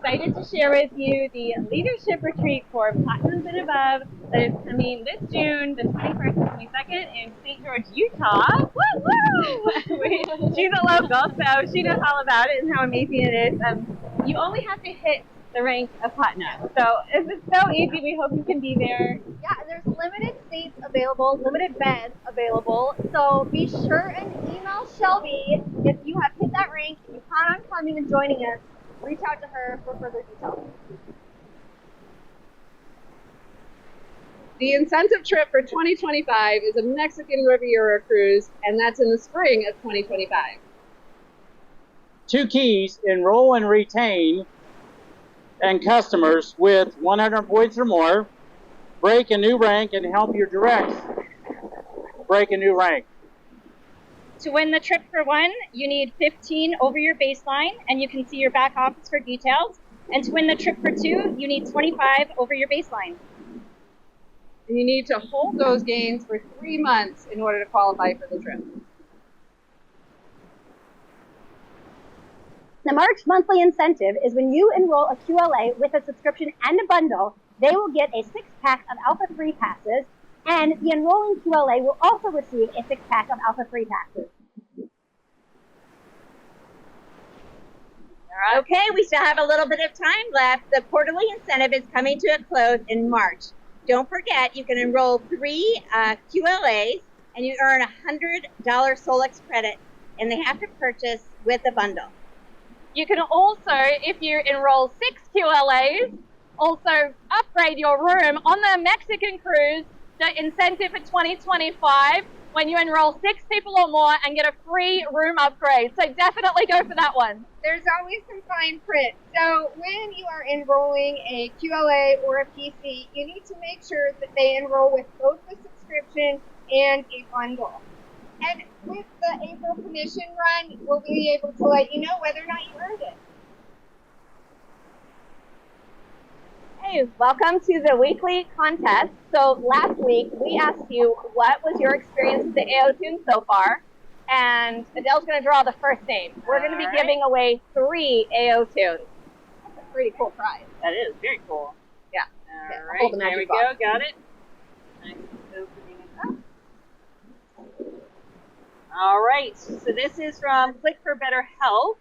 excited to share with you the leadership retreat for Platinums and Above that is coming this June, the 21st and 22nd in St. George, Utah. Woo woo! She's a local, so she knows all about it and how amazing it is. You only have to hit the rank of Platinum. So it's so easy. We hope you can be there. Yeah, and there's limited seats available, limited beds available. So be sure and email Shelby if you have hit that rank, if you plan on coming and joining us. Reach out to her for further details. The incentive trip for 2025 is a Mexican Riviera cruise, and that's in the spring of 2025. 2 keys: enroll and retain and customers with 100 points or more, break a new rank, and help your directs break a new rank. To win the trip for 1, you need 15 over your baseline, and you can see your back office for details. And to win the trip for 2, you need 25 over your baseline. And you need to hold those gains for 3 months in order to qualify for the trip. The March monthly incentive is when you enroll a QLA with a subscription and a bundle, they will get a 6-pack of Alpha 3 passes, and the enrolling QLA will also receive a 6-pack of Alpha 3 passes. Okay, we still have a little bit of time left. The quarterly incentive is coming to a close in March. Don't forget, you can enroll 3 QLAs, and you earn $100 Solex credit, and they have to purchase with a bundle. You can also, if you enroll 6 QLAs, also upgrade your room on the Mexican cruise, the incentive for 2025, when you enroll 6 people or more and get a free room upgrade. So definitely go for that one. There's always some fine print. So when you are enrolling a QLA or a PC, you need to make sure that they enroll with both the subscription and a bundle. And with the April commission run, we'll be able to let you know whether or not you earned it. Hey, welcome to the weekly contest. So last week we asked you what was your experience with the AO tune so far, and Adele's going to draw the first name. We're going to be giving away 3 AO tunes. That's a pretty cool prize. That is very cool. Yeah. All right, hold the there we magic box. go. Got it. Nice opening it up. All right, so this is from Click for Better Health.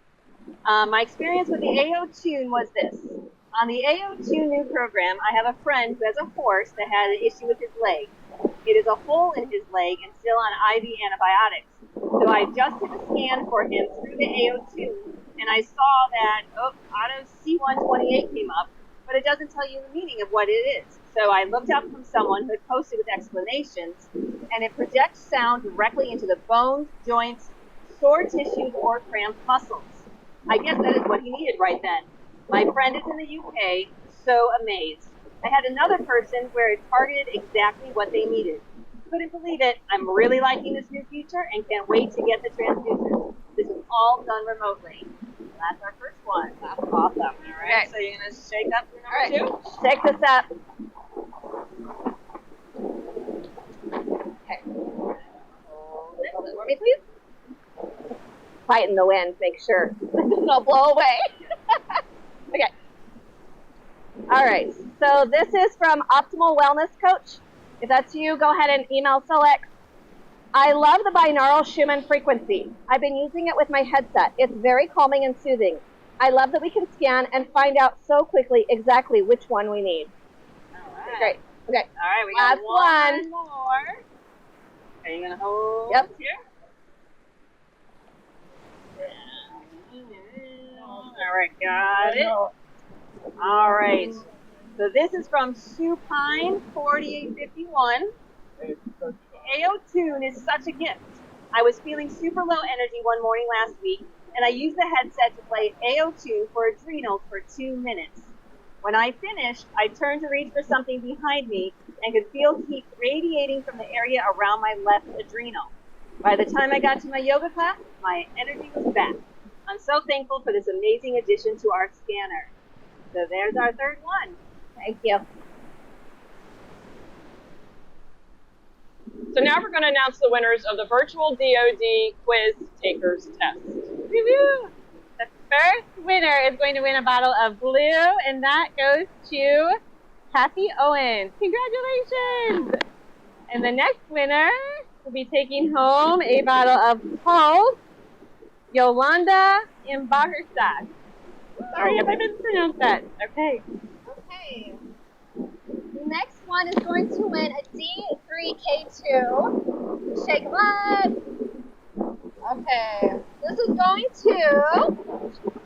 My experience with the AO tune was this. On the AO tune new program, I have a friend who has a horse that had an issue with his leg. It is a hole in his leg and still on IV antibiotics. So I just did a scan for him through the AO tune, and I saw that auto C128 came up, but it doesn't tell you the meaning of what it is. So I looked up from someone who had posted with explanations, and it projects sound directly into the bones, joints, sore tissues, or cramped muscles. I guess that is what he needed right then. My friend is in the UK, so amazed. I had another person where it targeted exactly what they needed. Couldn't believe it. I'm really liking this new feature and can't wait to get the transducers. This is all done remotely. That's our first one. That's awesome. All right, Okay. so you're going to shake up for number 2? Check this out. Okay. Hold it. For me, please. Fight in the wind, make sure it doesn't all blow away. Okay. All right. So this is from Optimal Wellness Coach. If that's you, go ahead and email Solex. I love the binaural Schumann frequency. I've been using it with my headset. It's very calming and soothing. I love that we can scan and find out so quickly exactly which one we need. All right. Great. Okay. All right, we Last got one. more. Are you going to hold Yep. here? All right, got it. All right. So this is from Supine 4851. AO Tune is such a gift. I was feeling super low energy one morning last week, and I used the headset to play AO Tune for adrenals for 2 minutes. When I finished, I turned to reach for something behind me and could feel heat radiating from the area around my left adrenal. By the time I got to my yoga class, my energy was back. I'm so thankful for this amazing addition to our scanner. So there's our third one. Thank you. So now we're going to announce the winners of the virtual DoD quiz takers test. Woo-hoo! first winner is going to win a bottle of blue, and that goes to Kathy Owens. Congratulations! And the next winner will be taking home a bottle of Pulse, Yolanda Imbagerstad. Sorry if I mispronounced that. Okay. Okay. The next one is going to win a D3K2. Shake 'em up. Okay. This is going to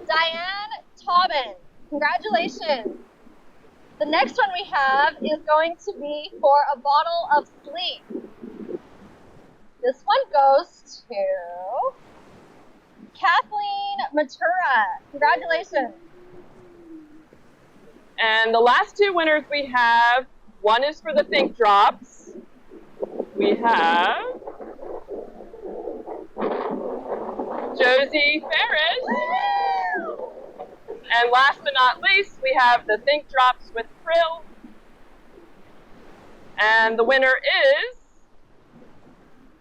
Diane Taubin. Congratulations. The next one we have is going to be for a bottle of sleep. This one goes to Kathleen Matura. Congratulations. And the last two winners we have, one is for the Think Drops. We have Josie Ferris. And last but not least, we have the Think Drops with Frill. And the winner is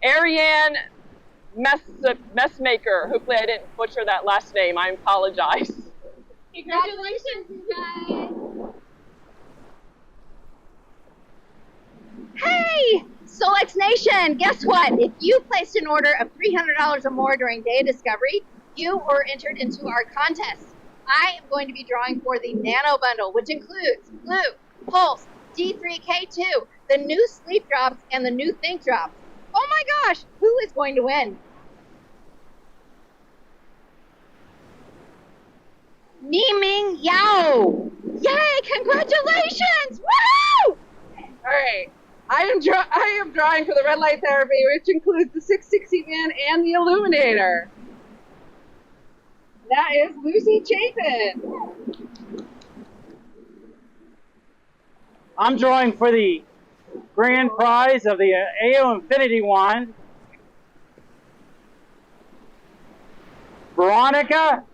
Ariane Messmaker. Hopefully I didn't butcher that last name. I apologize. Congratulations, you guys. Hey, Solex Nation, guess what? If you placed an order of $300 or more during Day of Discovery, you were entered into our contest. I am going to be drawing for the Nano bundle, which includes Blue, Pulse, D3K2, the new Sleep Drops, and the new Think Drops. Oh my gosh, who is going to win? Ming Yao! Yay, congratulations! Woohoo! All right. I am drawing for the red light therapy, which includes the 660 bin and the illuminator. That is Lucy Chapin. I'm drawing for the grand prize of the AO Infinity Wand. Veronica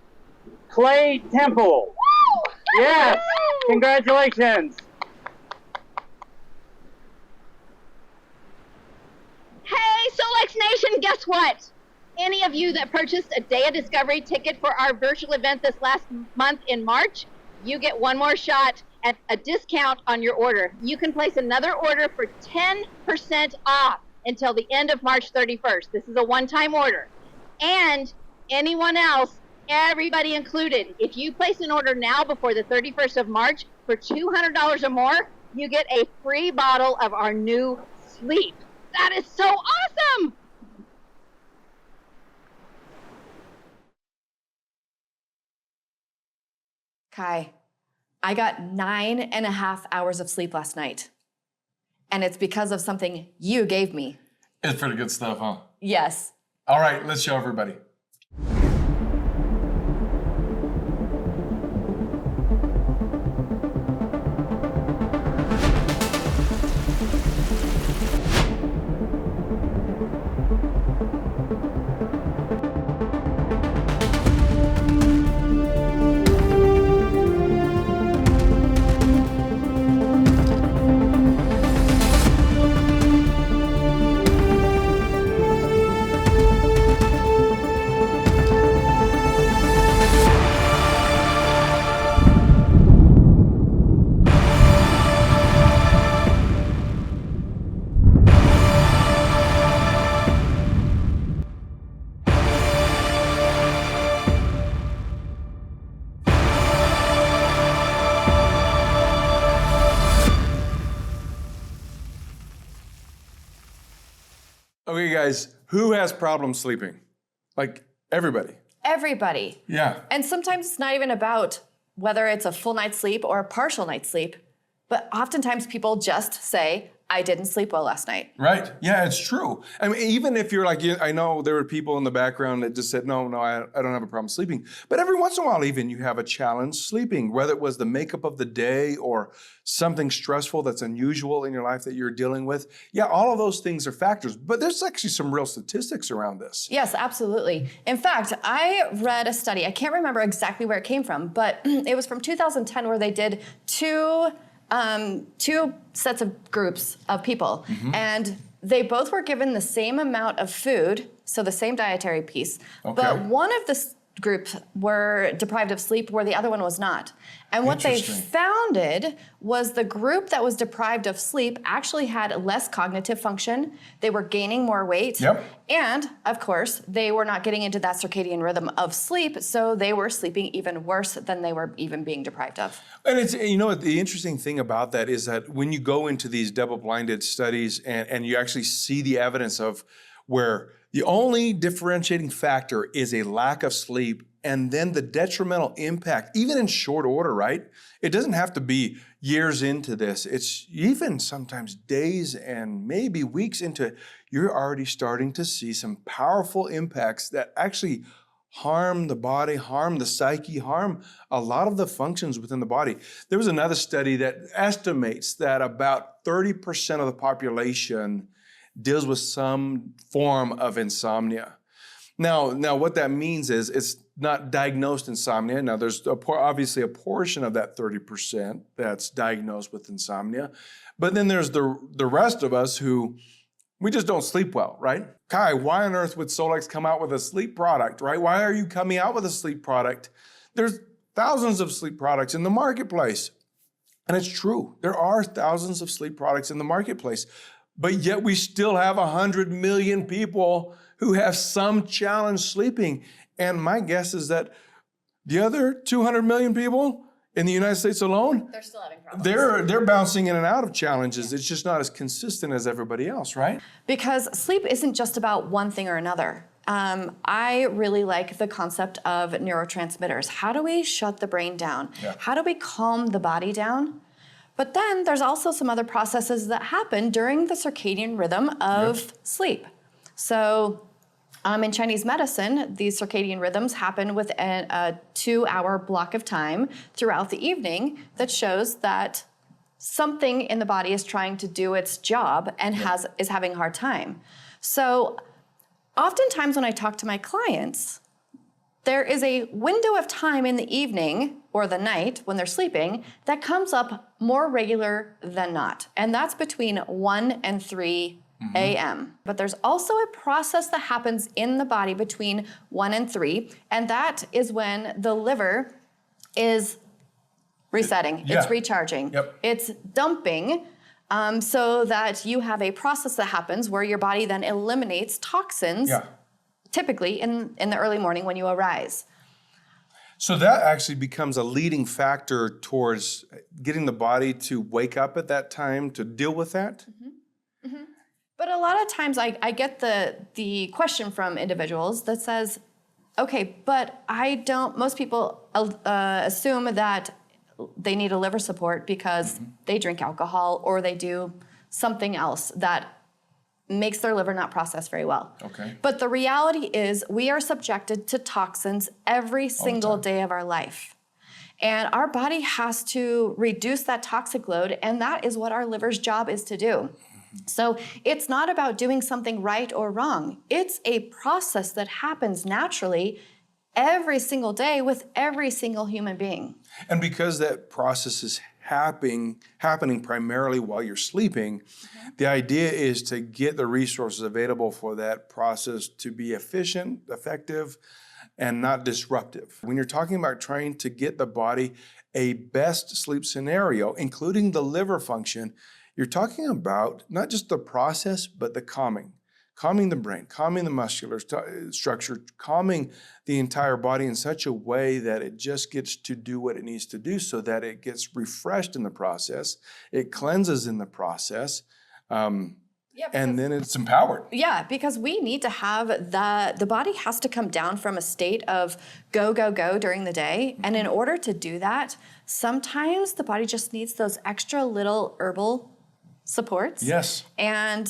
Clay Temple. Woo! Yes, congratulations. Hey, Solex Nation, guess what? Any of you that purchased a Day of Discovery ticket for our virtual event this last month in March, you get one more shot at a discount on your order. You can place another order for 10% off until the end of March 31st. This is a one-time order. And anyone else, everybody included, if you place an order now before the 31st of March for $200 or more, you get a free bottle of our new Sleep. That is so awesome! Kai, I got 9.5 hours of sleep last night. And it's because of something you gave me. It's pretty good stuff, huh? Yes. All right, let's show everybody. Okay, guys, who has problems sleeping? Like, everybody. Everybody. Yeah. And sometimes it's not even about whether it's a full night's sleep or a partial night's sleep, but oftentimes people just say, I didn't sleep well last night. Right. Yeah, it's true. I mean, even if you're like, I know there were people in the background that just said, no, I don't have a problem sleeping. But every once in a while, even you have a challenge sleeping, whether it was the makeup of the day or something stressful that's unusual in your life that you're dealing with. Yeah, all of those things are factors. But there's actually some real statistics around this. Yes, absolutely. In fact, I read a study, I can't remember exactly where it came from, but it was from 2010 where they did two sets of groups of people, and they both were given the same amount of food, so the same dietary piece, but one of group were deprived of sleep where the other one was not. And what they founded was the group that was deprived of sleep actually had less cognitive function. They were gaining more weight. Yep. And of course, they were not getting into that circadian rhythm of sleep, so they were sleeping even worse than they were even being deprived of. And it's, you know, the interesting thing about that is that when you go into these double-blinded studies and you actually see the evidence of where the only differentiating factor is a lack of sleep, and then the detrimental impact, even in short order, right? It doesn't have to be years into this. It's even sometimes days and maybe weeks into, you're already starting to see some powerful impacts that actually harm the body, harm the psyche, harm a lot of the functions within the body. There was another study that estimates that about 30% of the population deals with some form of insomnia. Now what that means is it's not diagnosed insomnia. Now, there's obviously a portion of that 30% that's diagnosed with insomnia, but then there's the rest of us who, we just don't sleep well, right? Kai, why on earth would Solex come out with a sleep product, right? Why are you coming out with a sleep product? There's thousands of sleep products in the marketplace. And it's true, there are thousands of sleep products in the marketplace, but yet we still have 100 million people who have some challenge sleeping. And my guess is that the other 200 million people in the United States alone, They're still having problems. They're bouncing in and out of challenges. It's just not as consistent as everybody else, right? Because sleep isn't just about one thing or another. I really like the concept of neurotransmitters. How do we shut the brain down? Yeah. How do we calm the body down? But then there's also some other processes that happen during the circadian rhythm of sleep. So in Chinese medicine, these circadian rhythms happen within a 2-hour block of time throughout the evening that shows that something in the body is trying to do its job and is having a hard time. So oftentimes when I talk to my clients, there is a window of time in the evening or the night when they're sleeping that comes up more regular than not. And that's between 1 and 3 a.m. But there's also a process that happens in the body between 1 and 3, and that is when the liver is resetting, it's recharging, it's dumping, so that you have a process that happens where your body then eliminates toxins, typically in the early morning when you arise. So that actually becomes a leading factor towards getting the body to wake up at that time to deal with that? But a lot of times I get the question from individuals that says, okay, but most people assume that they need a liver support because they drink alcohol or they do something else that makes their liver not process very well. Okay. But the reality is we are subjected to toxins every single day of our life. And our body has to reduce that toxic load, and that is what our liver's job is to do. So it's not about doing something right or wrong. It's a process that happens naturally every single day with every single human being. And because that process is happening primarily while you're sleeping, the idea is to get the resources available for that process to be efficient, effective, and not disruptive. When you're talking about trying to get the body a best sleep scenario, including the liver function, you're talking about not just the process, but the calming the brain, calming the muscular structure, calming the entire body in such a way that it just gets to do what it needs to do so that it gets refreshed in the process, it cleanses in the process, and then it's empowered. Yeah, because we need to have the body has to come down from a state of go, go, go during the day. And in order to do that, sometimes the body just needs those extra little herbal supports. Yes. And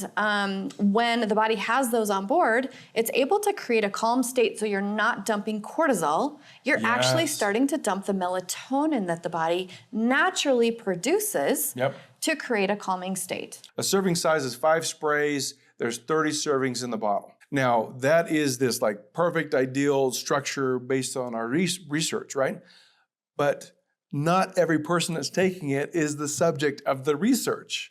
when the body has those on board, it's able to create a calm state so you're not dumping cortisol. You're actually starting to dump the melatonin that the body naturally produces to create a calming state. A serving size is 5 sprays. There's 30 servings in the bottle. Now, that is this like perfect ideal structure based on our research, right? But not every person that's taking it is the subject of the research.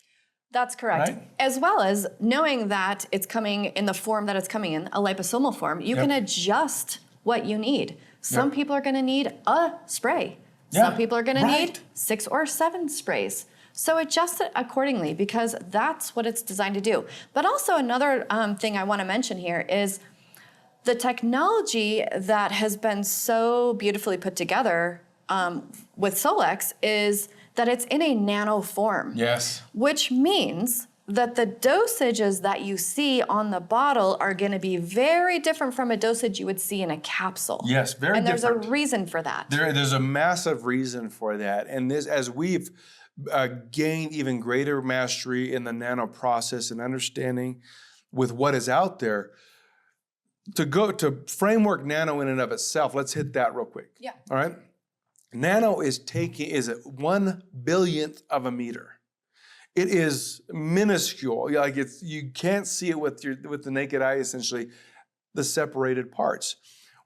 That's correct. Right? As well as knowing that it's coming in the form that it's coming in, a liposomal form, you can adjust what you need. Some people are going to need a spray. Some people are going to need 6 or 7 sprays. So adjust it accordingly because that's what it's designed to do. But also another thing I want to mention here is the technology that has been so beautifully put together with Solex is that it's in a nano form. Yes. Which means that the dosages that you see on the bottle are going to be very different from a dosage you would see in a capsule. Yes, very different. And there's a reason for that. There's a massive reason for that. And this, as we've gained even greater mastery in the nano process and understanding with what is out there, to go to framework nano in and of itself, let's hit that real quick. Yeah. All right. Nano is a 1/1000th of a meter. It is minuscule. Like you can't see it with the naked eye, essentially, the separated parts.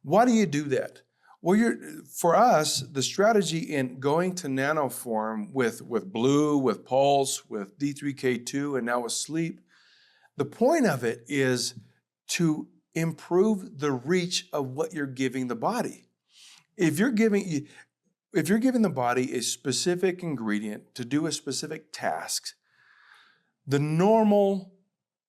Why do you do that? Well, for us, the strategy in going to nano form with Blue, with Pulse, with D3K2, and now with Sleep, the point of it is to improve the reach of what you're giving the body. If you're giving the body a specific ingredient to do a specific task, the normal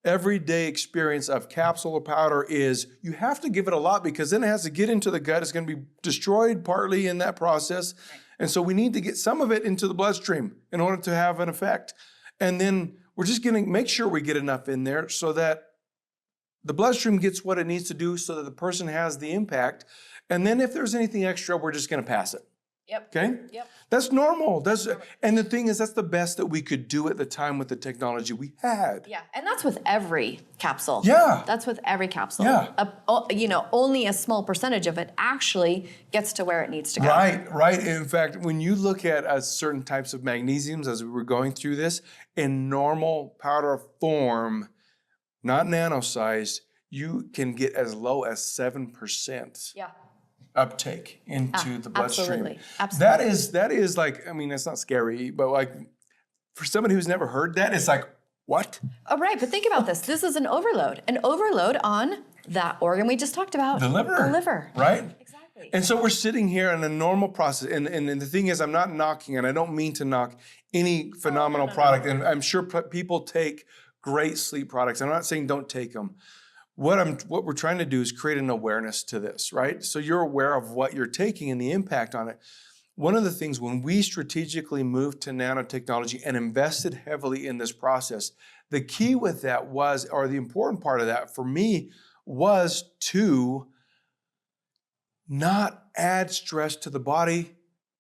everyday experience of capsule or powder is you have to give it a lot because then it has to get into the gut. It's going to be destroyed partly in that process. And so we need to get some of it into the bloodstream in order to have an effect. And then we're just going to make sure we get enough in there so that the bloodstream gets what it needs to do so that the person has the impact. And then if there's anything extra, we're just going to pass it. Yep. Okay? Yep. That's normal. And the thing is, that's the best that we could do at the time with the technology we had. Yeah, and that's with every capsule. Yeah. That's with every capsule. Yeah. Only a small percentage of it actually gets to where it needs to go. Right. In fact, when you look at certain types of magnesiums, as we were going through this, in normal powder form, not nano-sized, you can get as low as 7%. Yeah. Uptake into the bloodstream. Absolutely. That is like, I mean, it's not scary, but like for somebody who's never heard that, it's like, what? Oh, right, but think about this. This is an overload on that organ we just talked about. The liver. The liver. Right? Exactly. And so we're sitting here in a normal process, and the thing is, I'm not knocking, and I don't mean to knock any phenomenal product, and I'm sure people take great sleep products. I'm not saying don't take them. What we're trying to do is create an awareness to this, right? So you're aware of what you're taking and the impact on it. One of the things when we strategically moved to nanotechnology and invested heavily in this process, the key with that was, or the important part of that for me, was to not add stress to the body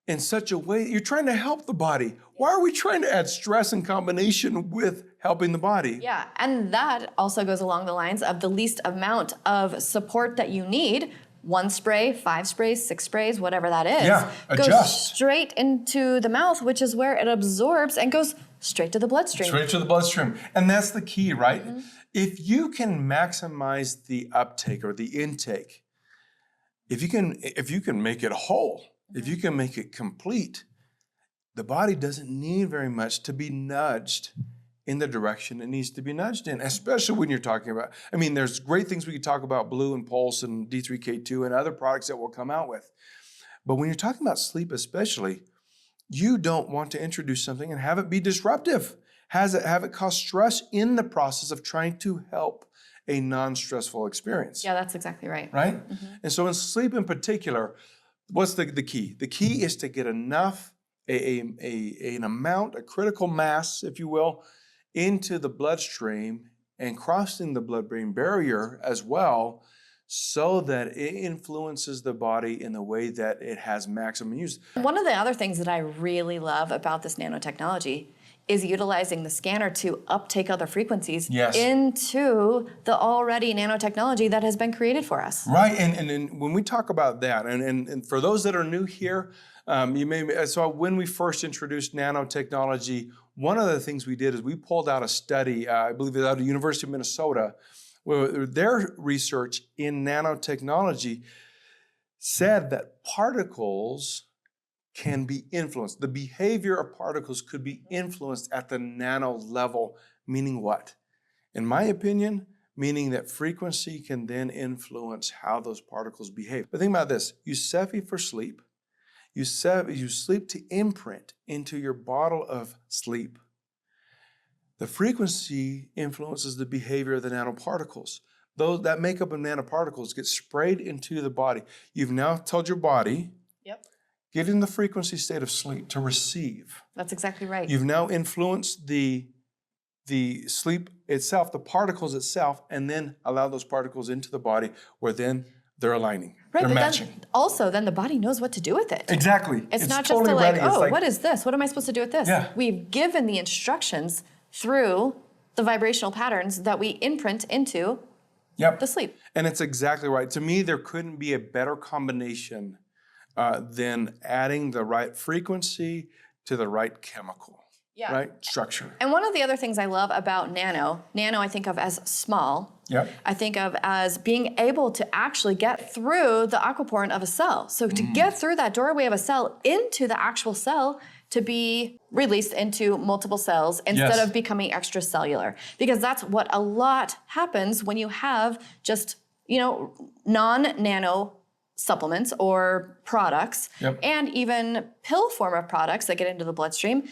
in such a way that you're trying to help the body. Why are we trying to add stress in combination with helping the body? Yeah, and that also goes along the lines of the least amount of support that you need. 1 spray, 5 sprays, 6 sprays, whatever that is. Yeah, adjust. Goes straight into the mouth, which is where it absorbs and goes straight to the bloodstream. Straight to the bloodstream. And that's the key, right? Mm-hmm. If you can maximize the uptake or the intake, if you can make it whole, if you can make it complete, the body doesn't need very much to be nudged in the direction it needs to be nudged in, especially when you're talking about, I mean, there's great things we could talk about, Blue and Pulse and D3K2 and other products that we'll come out with. But when you're talking about sleep especially, you don't want to introduce something and have it be disruptive, have it cause stress in the process of trying to help a non-stressful experience. Yeah, that's exactly right. Right? Mm-hmm. And so in sleep in particular, what's the key? The key is to get enough, an amount, a critical mass, if you will, into the bloodstream and crossing the blood-brain barrier as well, so that it influences the body in the way that it has maximum use. One of the other things that I really love about this nanotechnology is utilizing the scanner to uptake other frequencies into the already nanotechnology that has been created for us. Right, and when we talk about that, and for those that are new here, so when we first introduced nanotechnology, one of the things we did is we pulled out a study, I believe it was out of the University of Minnesota, where their research in nanotechnology said that particles can be influenced. The behavior of particles could be influenced at the nano level, meaning what? In my opinion, meaning that frequency can then influence how those particles behave. But think about this, you cephi for sleep, you sleep to imprint into your bottle of sleep. The frequency influences the behavior of the nanoparticles. Those that makeup of nanoparticles get sprayed into the body. You've now told your body, get in the frequency state of sleep to receive. That's exactly right. You've now influenced the sleep itself, the particles itself, and then allow those particles into the body where then they're aligning. Right, they're but matching. then the body knows what to do with it. Exactly. It's not totally just to like, ready. It's oh, like, what is this? What am I supposed to do with this? Yeah. We've given the instructions through the vibrational patterns that we imprint into the sleep. And it's exactly right. To me, there couldn't be a better combination than adding the right frequency to the right chemical, right? Structure. And one of the other things I love about Nano I think of as small. I think of as being able to actually get through the aquaporin of a cell. So to get through that doorway of a cell into the actual cell to be released into multiple cells instead of becoming extracellular. Because that's what a lot happens when you have just, non-nano supplements or products and even pill form of products that get into the bloodstream.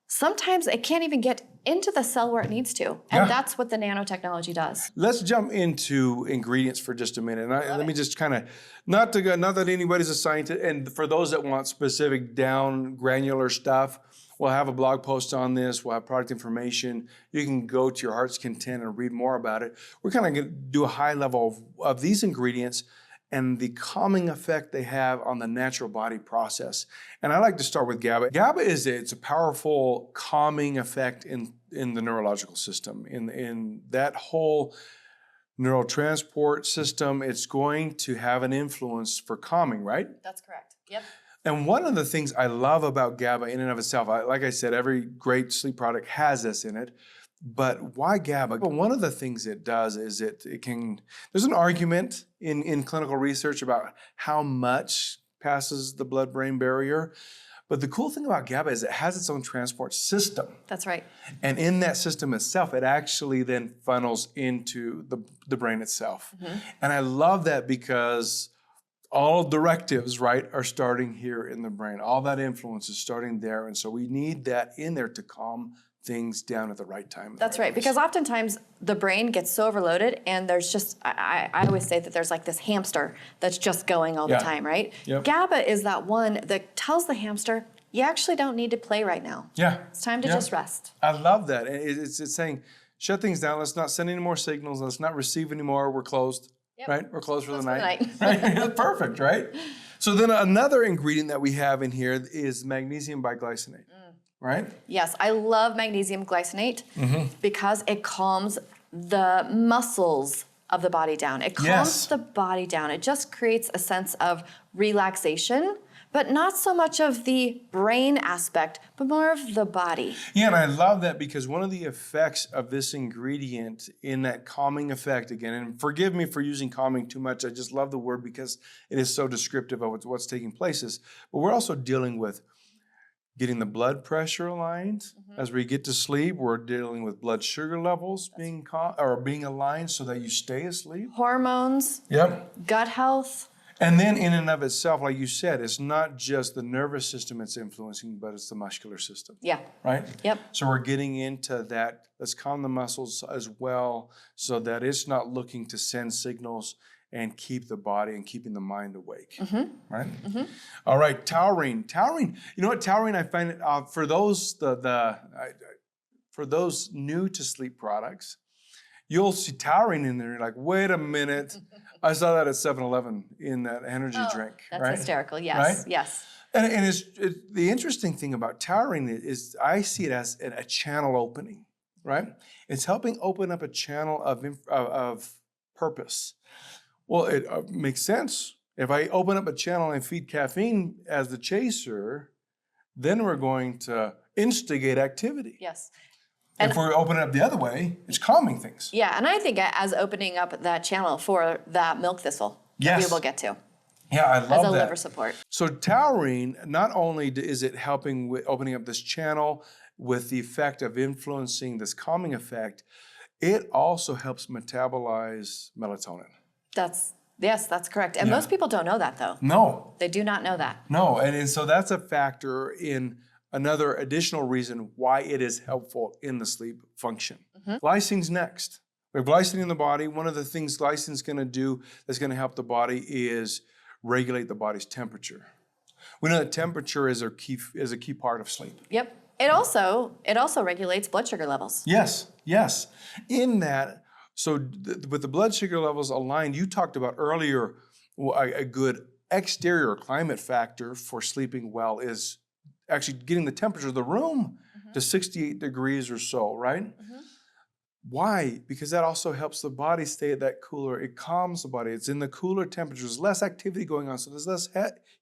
Sometimes it can't even get into the cell where it needs to. And that's what the nanotechnology does. Let's jump into ingredients for just a minute. And let me just kind of, not that anybody's a scientist, and for those that want specific down granular stuff, we'll have a blog post on this. We'll have product information. You can go to your heart's content and read more about it. We're kind of going to do a high level of these ingredients and the calming effect they have on the natural body process. And I like to start with GABA. GABA it's a powerful calming effect in the neurological system. In that whole neurotransport system, it's going to have an influence for calming, right? That's correct. Yep. And one of the things I love about GABA in and of itself, like I said, every great sleep product has this in it. But why GABA? Well, one of the things it does is it can, there's an argument in clinical research about how much passes the blood-brain barrier. But the cool thing about GABA is it has its own transport system. That's right. And in that system itself, it actually then funnels into the brain itself. And I love that because all directives, right, are starting here in the brain. All that influence is starting there. And so we need that in there to calm things down at the right time. That's right, because oftentimes the brain gets so overloaded and there's just, I always say that there's like this hamster that's just going all the time, right? GABA is that one that tells the hamster, you actually don't need to play right now. It's time to just rest. I love that. It's saying, shut things down, let's not send any more signals, let's not receive anymore, we're closed, right? We're closed for the night. Right? Perfect, right? So then another ingredient that we have in here is magnesium biglycinate. Right? Yes, I love magnesium glycinate because it calms the muscles of the body down. It calms the body down. It just creates a sense of relaxation, but not so much of the brain aspect, but more of the body. Yeah, and I love that because one of the effects of this ingredient in that calming effect, again, and forgive me for using calming too much, I just love the word because it is so descriptive of what's taking place, but we're also dealing with getting the blood pressure aligned. As we get to sleep, we're dealing with blood sugar levels being aligned so that you stay asleep. Hormones. Gut health. And then in and of itself, like you said, it's not just the nervous system it's influencing, but it's the muscular system. Right? So we're getting into that. Let's calm the muscles as well so that it's not looking to send signals and keep the body and keeping the mind awake, right? All right, taurine. Taurine, you know what, taurine, I find it, for those for those new to sleep products, you'll see taurine in there, you're like, wait a minute, I saw that at 7-Eleven in that energy drink, that's right? hysterical, yes, right? yes. And the interesting thing about taurine is I see it as a channel opening, right? It's helping open up a channel of purpose. Well, it makes sense. If I open up a channel and feed caffeine as the chaser, then we're going to instigate activity. Yes. If we open it up the other way, it's calming things. Yeah, and I think as opening up that channel for that milk thistle that we will get to. Yeah, I love that. As a liver support. So taurine, not only is it helping with opening up this channel with the effect of influencing this calming effect, it also helps metabolize melatonin. Yes, that's correct. And most people don't know that, though. No. They do not know that. No, and so that's a factor in another additional reason why it is helpful in the sleep function. Glycine's next. We have glycine in the body. One of the things glycine's going to do that's going to help the body is regulate the body's temperature. We know that temperature is a key part of sleep. Yep. It also regulates blood sugar levels. Yes. In that, so with the blood sugar levels aligned, you talked about earlier, a good exterior climate factor for sleeping well is actually getting the temperature of the room to 68 degrees or so, right? Why? Because that also helps the body stay at that cooler. It calms the body. It's in the cooler temperatures. There's less activity going on, so there's less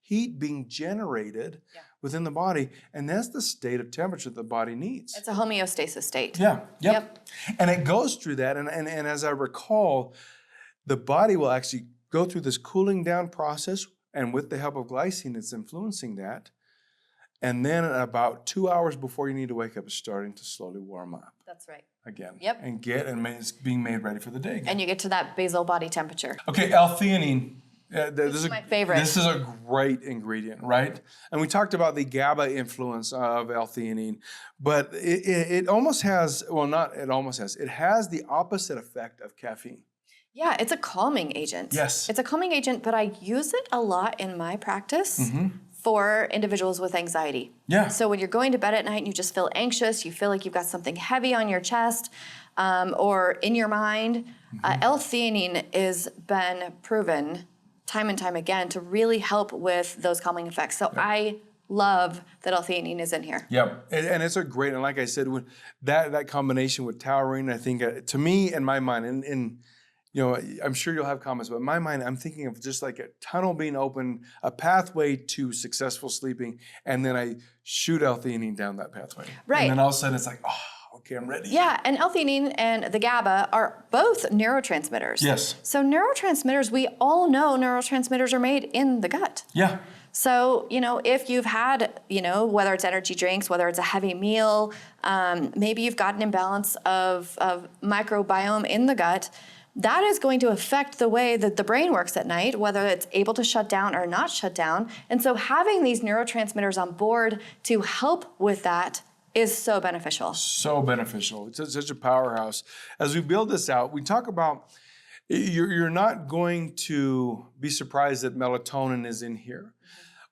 heat being generated within the body, and that's the state of temperature the body needs. It's a homeostasis state. Yep. And it goes through that, and as I recall, the body will actually go through this cooling down process, and with the help of glycine, it's influencing that. And then about 2 hours before you need to wake up, it's starting to slowly warm up. That's right. Again. Yep. And it's being made ready for the day again. And you get to that basal body temperature. Okay, L-theanine. This is my favorite. This is a great ingredient, right? And we talked about the GABA influence of L-theanine, but it almost has, well, not it almost has, it has the opposite effect of caffeine. Yeah, it's a calming agent. Yes. It's a calming agent, but I use it a lot in my practice for individuals with anxiety. Yeah. So when you're going to bed at night and you just feel anxious, you feel like you've got something heavy on your chest or in your mind, L-theanine has been proven time and time again to really help with those calming effects. So I love that L-theanine is in here. Yep, and it's a great, and like I said, when that combination with taurine, I think to me, in my mind, and you know, I'm sure you'll have comments, but in my mind, I'm thinking of just like a tunnel being open, a pathway to successful sleeping, and then I shoot L-theanine down that pathway. Right. And then all of a sudden it's like, oh, okay, I'm ready. Yeah, and L-theanine and the GABA are both neurotransmitters. Yes. So neurotransmitters, we all know neurotransmitters are made in the gut. Yeah. So, you know, if you've had, you know, whether it's energy drinks, whether it's a heavy meal, maybe you've got an imbalance of microbiome in the gut, that is going to affect the way that the brain works at night, whether it's able to shut down or not shut down. And so having these neurotransmitters on board to help with that is so beneficial. So beneficial. It's such a powerhouse. As we build this out, we talk about you're not going to be surprised that melatonin is in here.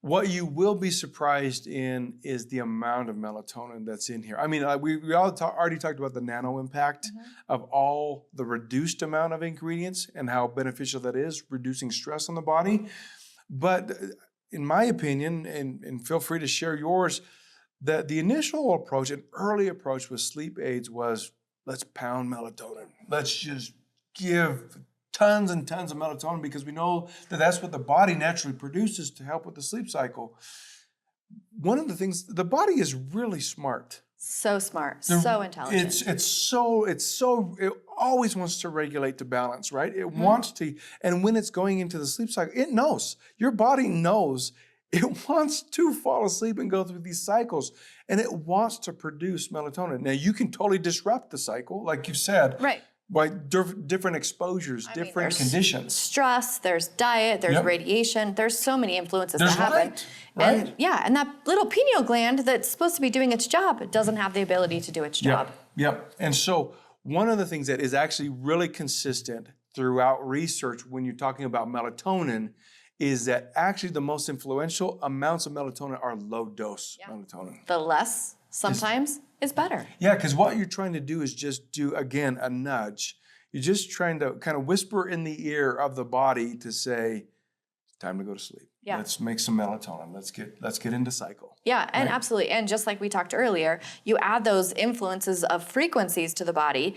What you will be surprised in is the amount of melatonin that's in here. I mean, we already talked about the nano impact of all the reduced amount of ingredients and how beneficial that is, reducing stress on the body. But in my opinion, and feel free to share yours, that the initial approach, an early approach with sleep aids was, let's pound melatonin. Let's just give tons and tons of melatonin because we know that that's what the body naturally produces to help with the sleep cycle. One of the things, the body is really smart. So smart, so intelligent. It always wants to regulate to balance, right? It wants to, and when it's going into the sleep cycle, it knows, your body knows it wants to fall asleep and go through these cycles, and it wants to produce melatonin. Now, you can totally disrupt the cycle, like you said. Right. By different exposures, different conditions. Stress, there's diet, there's radiation, there's so many influences that happen. Right. And that little pineal gland that's supposed to be doing its job doesn't have the ability to do its job. Yep. And so one of the things that is actually really consistent throughout research when you're talking about melatonin is that actually the most influential amounts of melatonin are low dose melatonin. The less sometimes is better. Yeah, because what you're trying to do is just do, again, a nudge. You're just trying to kind of whisper in the ear of the body to say, it's time to go to sleep. Yeah. Let's make some melatonin. Let's get into cycle. Yeah, and absolutely. And just like we talked earlier, you add those influences of frequencies to the body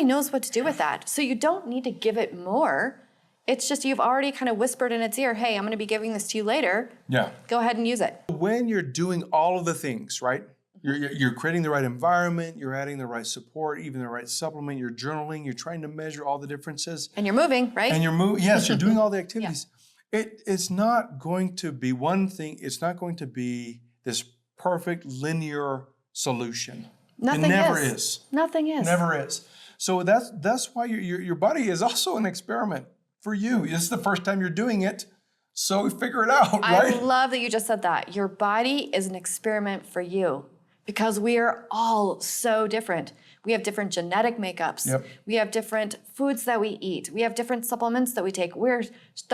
knows what to do with that. So you don't need to give it more. It's just you've already kind of whispered in its ear, hey, I'm going to be giving this to you later. Yeah. Go ahead and use it. When you're doing all of the things, right? You're creating the right environment, you're adding the right support, even the right supplement, you're journaling, you're trying to measure all the differences. And you're moving, right? And you're moving, yes, you're doing all the activities. It's not going to be one thing, it's not going to be this perfect linear solution. Nothing it never is. Nothing is. Never is. So that's why your body is also an experiment for you. This is the first time you're doing it, so figure it out, right? I love that you just said that. Your body is an experiment for you because we are all so different. We have different genetic makeups. Yep. We have different foods that we eat. We have different supplements that we take. Our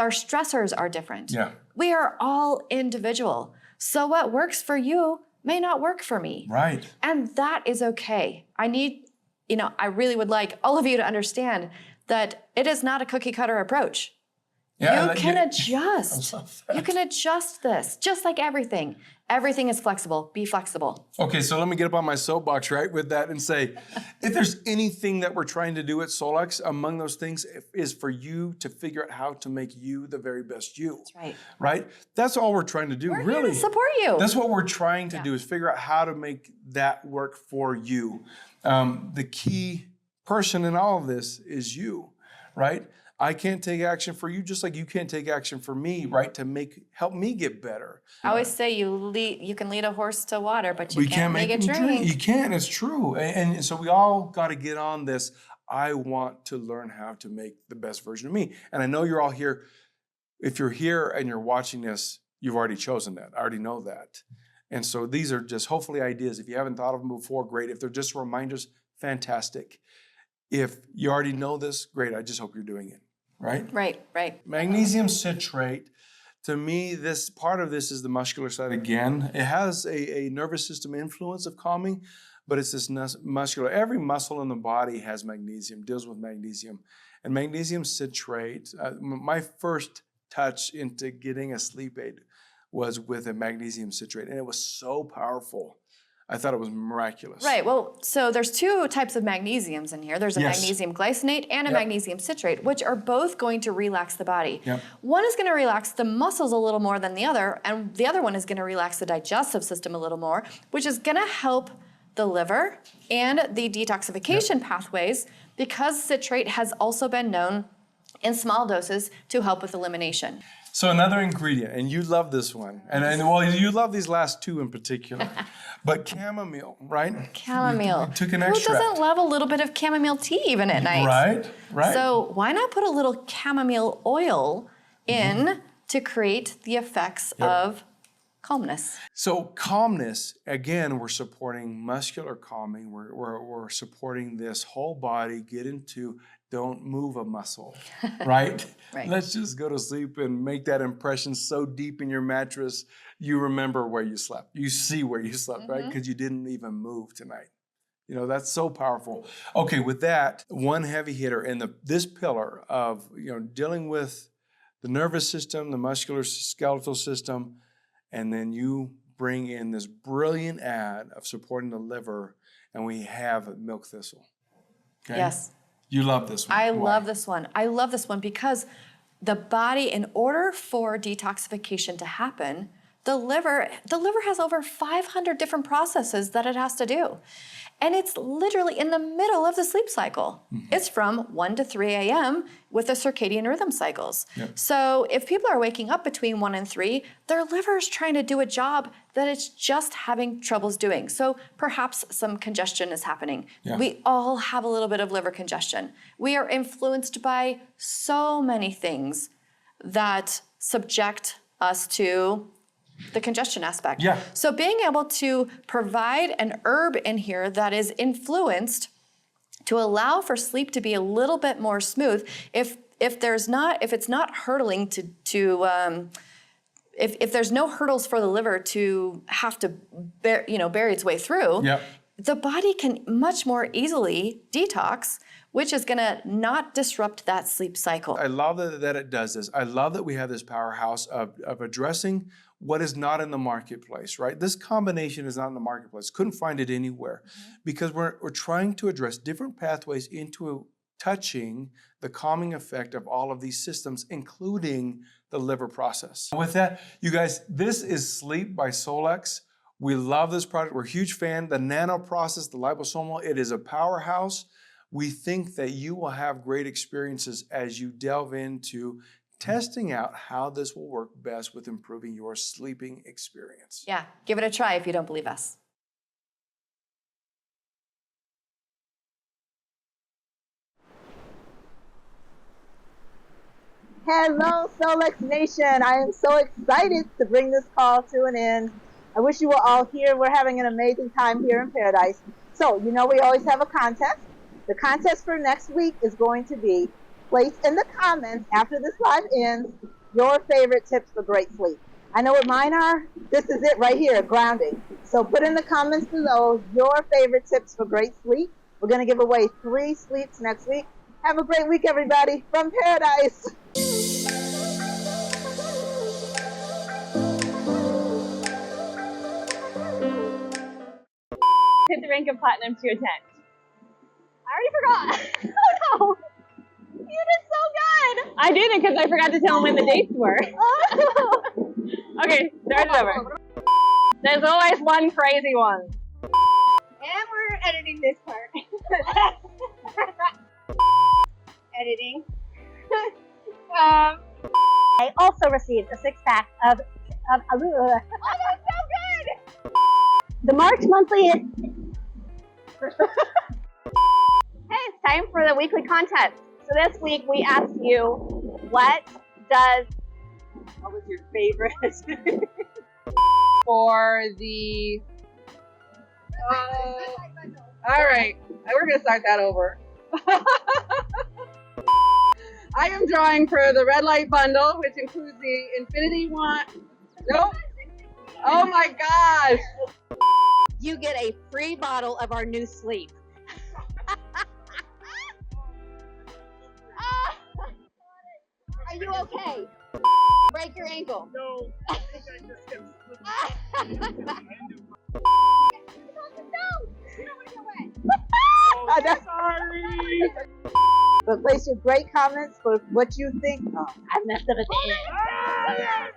stressors are different. Yeah. We are all individual. So what works for you may not work for me. Right. And that is okay. I really would like all of you to understand that it is not a cookie cutter approach. Yeah, you can adjust. You can adjust this, just like everything. Everything is flexible. Be flexible. Okay, so let me get up on my soapbox, right, with that and say, if there's anything that we're trying to do at Solex, among those things is for you to figure out how to make you the very best you. That's right. Right? That's all we're trying to do, We're really. here to support you. That's what we're trying to do, is figure out how to make that work for you. The key person in all of this is you, right? I can't take action for you, just like you can't take action for me, right? To help me get better. I always say you can lead a horse to water, but you can't make it drink. You can't. It's true. And so we all got to get on this. I want to learn how to make the best version of me. And I know you're all here. If you're here and you're watching this, you've already chosen that. I already know that. And so these are just hopefully ideas. If you haven't thought of them before, great. If they're just reminders, fantastic. If you already know this, great. I just hope you're doing it. Right? Right. Magnesium citrate, to me, this part of this is the muscular side again. It has a nervous system influence of calming, but it's this muscular. Every muscle in the body has magnesium, deals with magnesium. And magnesium citrate, my first touch into getting a sleep aid was with a magnesium citrate, and it was so powerful. I thought it was miraculous. Right. Well, so there's two types of magnesiums in here. There's a magnesium glycinate and a magnesium citrate, which are both going to relax the body. Yep. One is going to relax the muscles a little more than the other, and the other one is going to relax the digestive system a little more, which is going to help the liver and the detoxification pathways, because citrate has also been known in small doses to help with elimination. So another ingredient, and you love this one, and well, you love these last two in particular, but chamomile, right? Chamomile. You took an Who extract. doesn't love a little bit of chamomile tea even at night? Right. So why not put a little chamomile oil in to create the effects of calmness? So calmness, again, we're supporting muscular calming. We're supporting this whole body, get into, don't move a muscle, right? Right. Let's just go to sleep and make that impression so deep in your mattress, you remember where you slept. You see where you slept, right? Because you didn't even move tonight. You know, that's so powerful. Okay, with that, one heavy hitter and this pillar of, dealing with the nervous system, the muscular skeletal system, and then you bring in this brilliant ad of supporting the liver, and we have milk thistle. Okay? Yes. You love this one. I love this one. I love this one because the body, in order for detoxification to happen, the liver has over 500 different processes that it has to do. And it's literally in the middle of the sleep cycle. It's from 1 to 3 a.m. with the circadian rhythm cycles. Yep. So if people are waking up between 1 and 3, their liver is trying to do a job that it's just having troubles doing. So perhaps some congestion is happening. Yeah. We all have a little bit of liver congestion. We are influenced by so many things that subject us to the congestion aspect. Yeah. So being able to provide an herb in here that is influenced to allow for sleep to be a little bit more smooth, if it's not hurtling if there's no hurdles for the liver to have to bury its way through, the body can much more easily detox, which is going to not disrupt that sleep cycle. I love that it does this. I love that we have this powerhouse of addressing what is not in the marketplace, right? This combination is not in the marketplace. Couldn't find it anywhere because we're trying to address different pathways into touching the calming effect of all of these systems, including the liver process. With that, you guys, this is Sleep by Solex. We love this product. We're a huge fan. The Nano process, the liposomal, it is a powerhouse. We think that you will have great experiences as you delve into testing out how this will work best with improving your sleeping experience. Yeah, give it a try if you don't believe us. Hello, Solex Nation. I am so excited to bring this call to an end. I wish you were all here. We're having an amazing time here in Paradise. So, you know, we always have a contest. The contest for next week is going to be place in the comments after this live ends your favorite tips for great sleep. I know what mine are. This is it right here, grounding. So put in the comments below your favorite tips for great sleep. We're going to give away 3 sleeps next week. Have a great week, everybody, from Paradise. Hit the rank of platinum to attend. I already forgot. Oh no. You did so good. I didn't because I forgot to tell him when the dates were. Okay, start it over. There's always one crazy one. And we're editing this part. Editing. I also received a 6-pack of Oh, that's so good! the March monthly. Hey, it's time for the weekly contest. So this week we asked you, what was your favorite? For the. All right, we're gonna start that over. I am drawing for the red light bundle, which includes the infinity wand. Nope. Oh my gosh. You get a free bottle of our new sleep. Are you okay? Break your ankle. No, I think I just kept slipping. Sorry. But place your great comments for what you think. Oh, I messed up at the end.